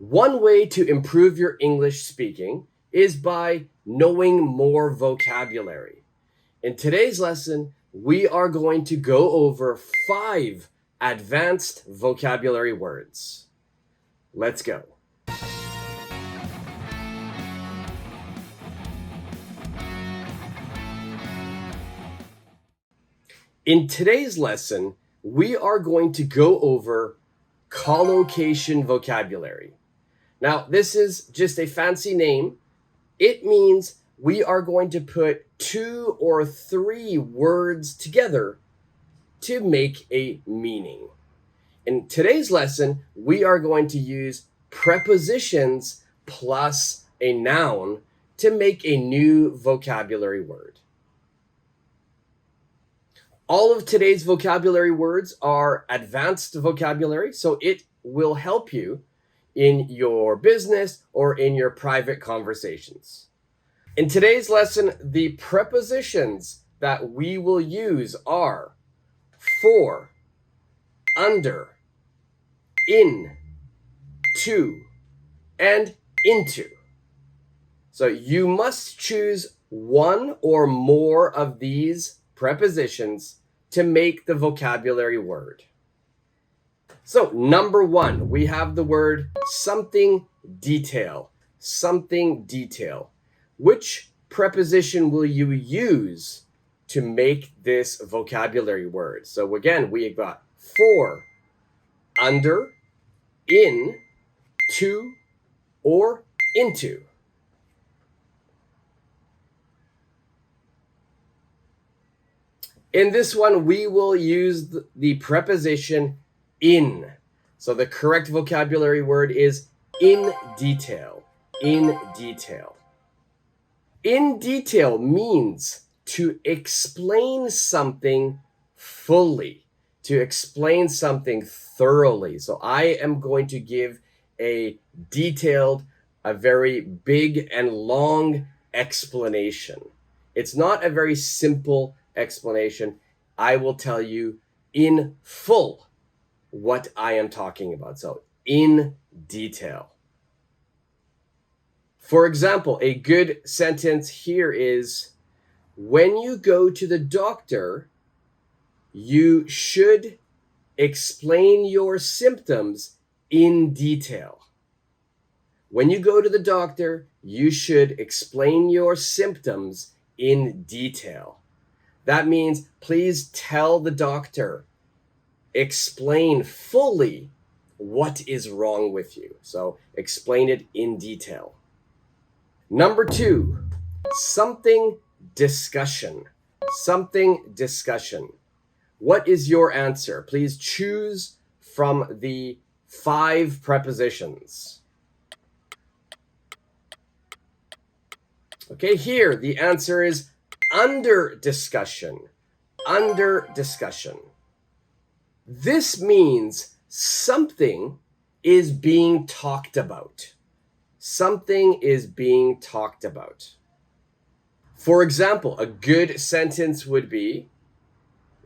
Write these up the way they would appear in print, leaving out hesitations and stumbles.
One way to improve your English speaking is by knowing more vocabulary. In today's lesson, we are going to go over 5 advanced vocabulary words. Let's go. In today's lesson, we are going to go over collocation vocabulary. Now, this is just a fancy name. It means we are going to put 2 or 3 words together to make a meaning. In today's lesson, we are going to use prepositions plus a noun to make a new vocabulary word. All of today's vocabulary words are advanced vocabulary, so it will help you in your business or in your private conversations. In today's lesson, the prepositions that we will use are for, under, in, to, and into. So you must choose one or more of these prepositions to make the vocabulary word. So number 1, we have the word something detail. Something detail. Which preposition will you use to make this vocabulary word? So again, we got for, under, in, to, or into. In this one, we will use the preposition in. So the correct vocabulary word is in detail. In detail. In detail means to explain something fully, to explain something thoroughly. So I am going to give a detailed, a very big and long explanation. It's not a very simple explanation. I will tell you in full what I am talking about. So in detail. For example, a good sentence here is, when you go to the doctor, you should explain your symptoms in detail. When you go to the doctor, you should explain your symptoms in detail. That means please tell the doctor, explain fully what is wrong with you. So explain it in detail. Number 2, something discussion. Something discussion. What is your answer? Please choose from the 5 prepositions. Okay, here the answer is under discussion. Under discussion. This means something is being talked about. Something is being talked about. For example, a good sentence would be,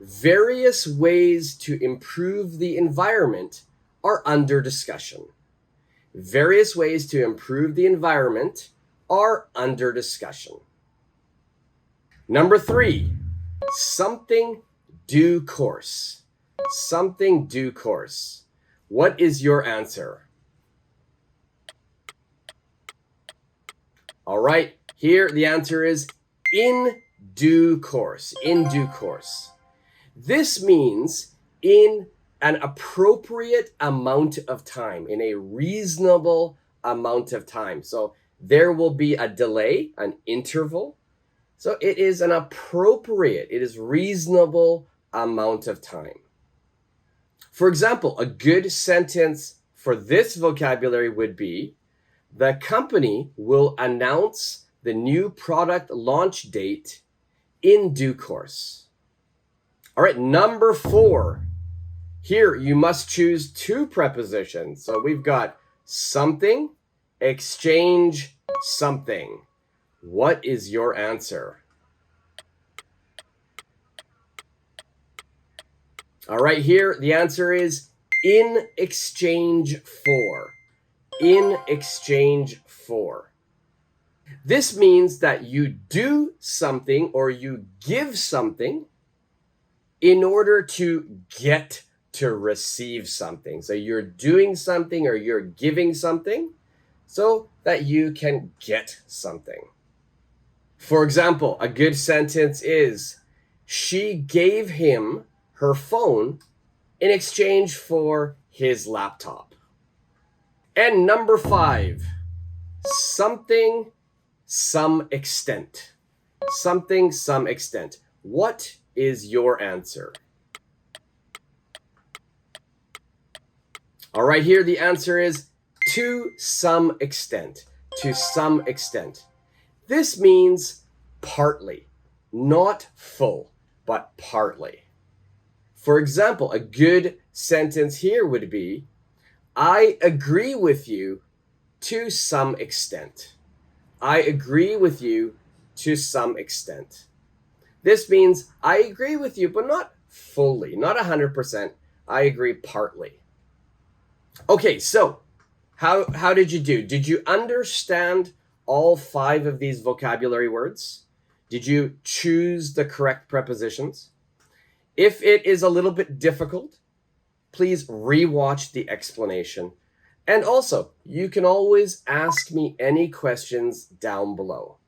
various ways to improve the environment are under discussion. Various ways to improve the environment are under discussion. Number 3, something due course. Something due course. What is your answer? All right, here the answer is in due course. In due course. This means in an appropriate amount of time, in a reasonable amount of time. So there will be a delay, an interval. So it is an appropriate, it is reasonable amount of time. For example, a good sentence for this vocabulary would be, the company will announce the new product launch date in due course. All right, number 4. Here you must choose 2 prepositions. So we've got something, exchange, something. What is your answer? All right, here the answer is in exchange for. in exchange for. This means that you do something or you give something in order to get to receive something. So you're doing something or you're giving something so that you can get something. For example, a good sentence is, she gave him her phone in exchange for his laptop. And number 5, something, some extent. Something, some extent. What is your answer? All right, here the answer is to some extent. To some extent. This means partly, not full, but partly. For example, a good sentence here would be, I agree with you to some extent. I agree with you to some extent. This means I agree with you, but not fully, not 100%. I agree partly. Okay, so how did you do? Did you understand all 5 of these vocabulary words? Did you choose the correct prepositions? If it is a little bit difficult, please rewatch the explanation. And also, you can always ask me any questions down below.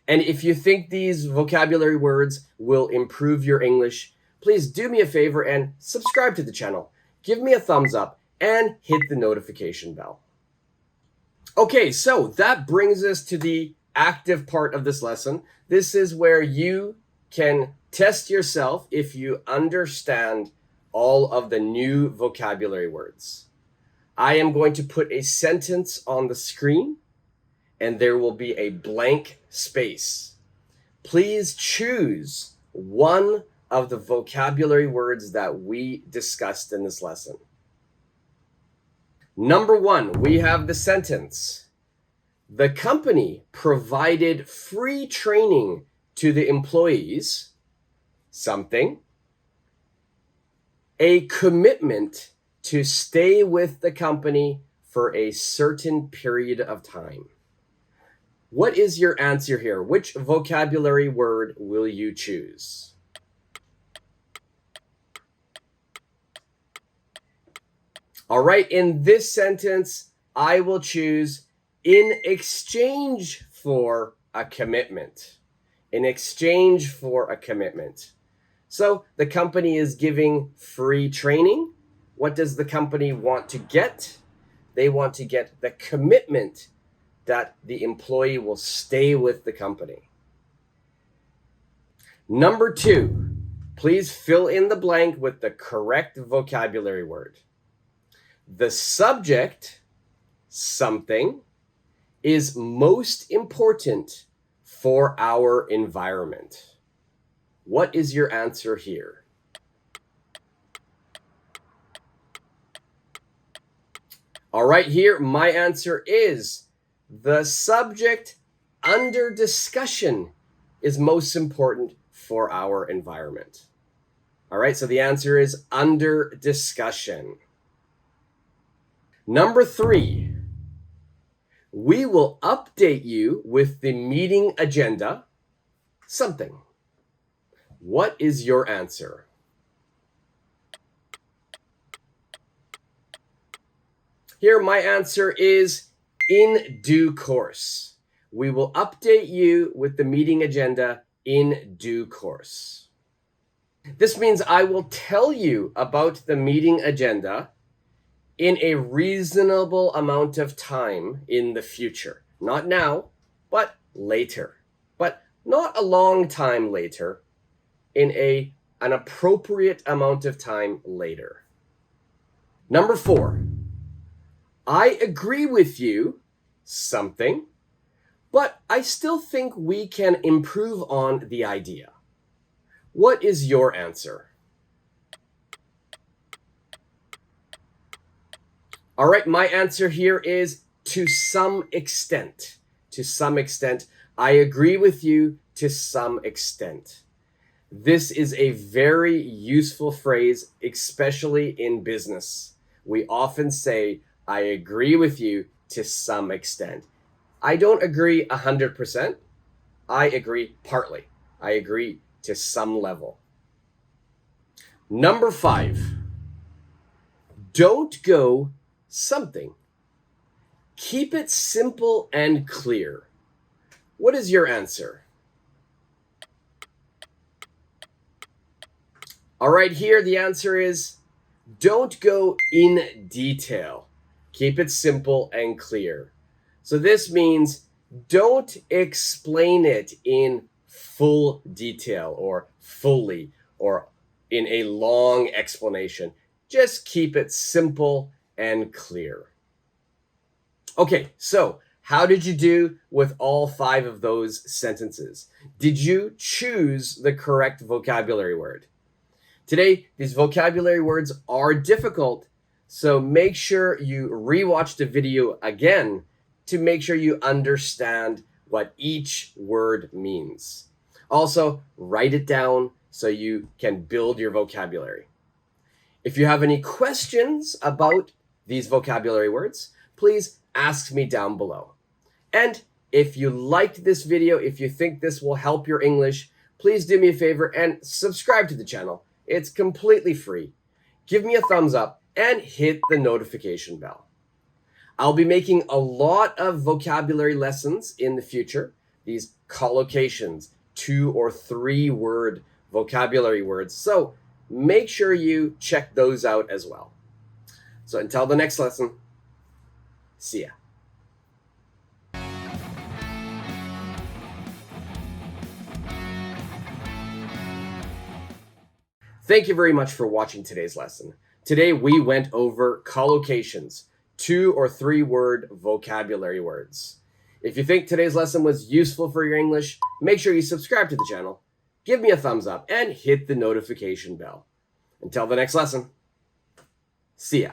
And if you think these vocabulary words will improve your English, please do me a favor and subscribe to the channel. Give me a thumbs up and hit the notification bell. Okay, so that brings us to the active part of this lesson. This is where you can test yourself if you understand all of the new vocabulary words. I am going to put a sentence on the screen and there will be a blank space. Please choose one of the vocabulary words that we discussed in this lesson. Number 1, we have the sentence. The company provided free training to the employees, something, a commitment to stay with the company for a certain period of time. What is your answer here? Which vocabulary word will you choose? All right, in this sentence, I will choose in exchange for a commitment. In exchange for a commitment. So the company is giving free training. What does the company want to get? They want to get the commitment that the employee will stay with the company. Number 2, please fill in the blank with the correct vocabulary word. The subject, something, is most important for our environment. What is your answer here? All right, here my answer is the subject under discussion is most important for our environment. All right, so the answer is under discussion. Number 3, we will update you with the meeting agenda, something. What is your answer? Here, my answer is in due course. We will update you with the meeting agenda in due course. This means I will tell you about the meeting agenda in a reasonable amount of time in the future. Not now, but later. But not a long time later, in an appropriate amount of time later. Number 4, I agree with you, something, but I still think we can improve on the idea. What is your answer? All right, my answer here is to some extent. To some extent. I agree with you to some extent. This is a very useful phrase, especially in business. We often say, I agree with you to some extent. I don't agree 100%. I agree partly. I agree to some level. Number 5, don't go something. Keep it simple and clear. What is your answer? All right, here the answer is don't go in detail. Keep it simple and clear. So this means don't explain it in full detail or fully or in a long explanation. Just keep it simple and clear. Okay, so how did you do with all 5 of those sentences? Did you choose the correct vocabulary word? Today, these vocabulary words are difficult, so make sure you rewatch the video again to make sure you understand what each word means. Also, write it down so you can build your vocabulary. If you have any questions about these vocabulary words, please ask me down below. And if you liked this video, if you think this will help your English, please do me a favor and subscribe to the channel. It's completely free. Give me a thumbs up and hit the notification bell. I'll be making a lot of vocabulary lessons in the future, these collocations, 2 or 3 word vocabulary words. So make sure you check those out as well. So until the next lesson, see ya. Thank you very much for watching today's lesson. Today we went over collocations, 2 or 3 word vocabulary words. If you think today's lesson was useful for your English, make sure you subscribe to the channel, give me a thumbs up, and hit the notification bell. Until the next lesson, see ya.